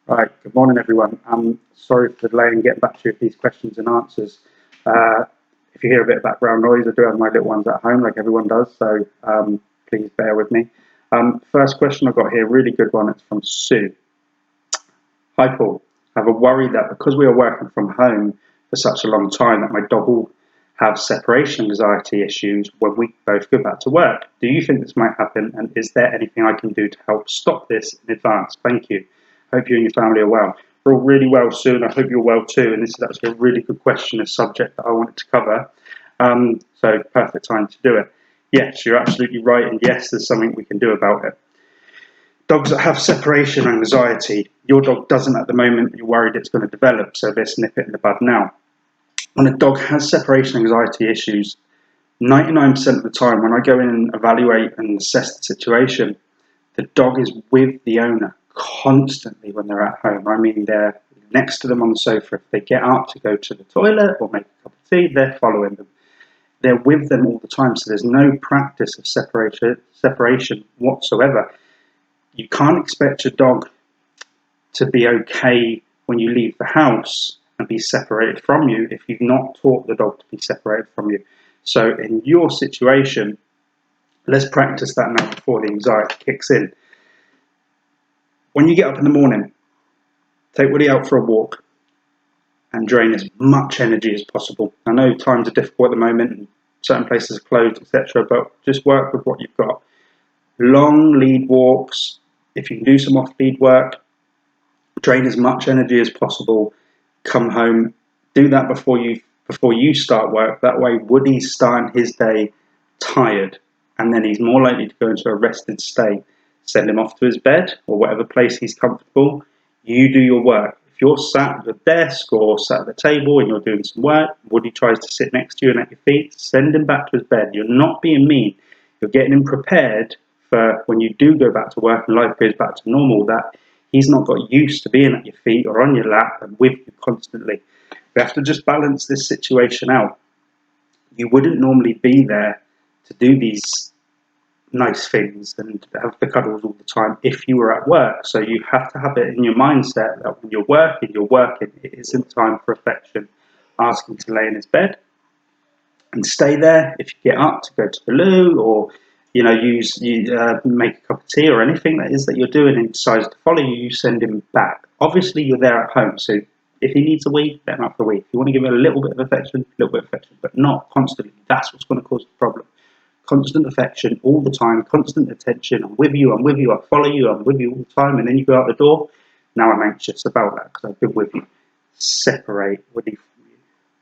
Right, good morning everyone. I'm sorry for the delay in getting back to you with these questions and answers. If you hear a bit of background noise, I do have my little ones at home like everyone does, so please bear with me. First question I've got here, really good one, it's from Sue. Hi Paul, I have a worry that because we are working from home for such a long time that my dog will have separation anxiety issues when we both go back to work. Do you think this might happen, and is there anything I can do to help stop this in advance? Thank you. Hope you and your family are well. We're all really well soon. I hope you're well too. And this is actually a really good question, a subject that I wanted to cover. So perfect time to do it. Yes, you're absolutely right. And yes, there's something we can do about it. Dogs that have separation anxiety, your dog doesn't at the moment, you're worried it's going to develop. So let's nip it in the bud now. When a dog has separation anxiety issues, 99% of the time when I go in and evaluate and assess the situation, the dog is with the owner constantly when they're at home. I mean, they're next to them on the sofa. If they get up to go to the toilet or make a cup of tea, they're following them. They're with them all the time, so there's no practice of separation whatsoever. You can't expect your dog to be okay when you leave the house and be separated from you if you've not taught the dog to be separated from you. So in your situation, let's practice that now before the anxiety kicks in. When you get up in the morning, take Woody out for a walk and drain as much energy as possible. I know times are difficult at the moment and certain places are closed, etc., but just work with what you've got. Long lead walks, if you can do some off-lead work, drain as much energy as possible, come home, do that before you start work. That way Woody's starting his day tired, and then he's more likely to go into a rested state. Send him off to his bed or whatever place he's comfortable. You do your work. If you're sat at the desk or sat at the table and you're doing some work, Woody tries to sit next to you and at your feet, send him back to his bed. You're not being mean. You're getting him prepared for when you do go back to work and life goes back to normal, that he's not got used to being at your feet or on your lap and with you constantly. We have to just balance this situation out. You wouldn't normally be there to do these nice things and have the cuddles all the time if you were at work. So you have to have it in your mindset that when you're working, it isn't time for affection. Ask him to lay in his bed and stay there. If you get up to go to the loo or make a cup of tea or anything that is that you're doing and he decides to follow you, you send him back. Obviously you're there at home, so if he needs a wee, let him have a wee. If you want to give him a little bit of affection, but not constantly. That's what's going to cause the problem. Constant affection all the time, constant attention. I'm with you, I follow you, I'm with you all the time, and then you go out the door. Now I'm anxious about that because I've been with you. Separate with you.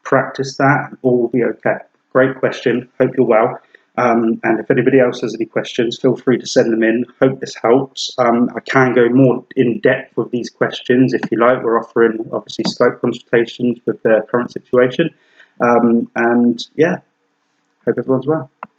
Practice that and all will be okay. Great question. Hope you're well. And if anybody else has any questions, feel free to send them in. Hope this helps. I can go more in depth with these questions if you like. We're offering obviously Skype consultations with the current situation. And yeah, hope everyone's well.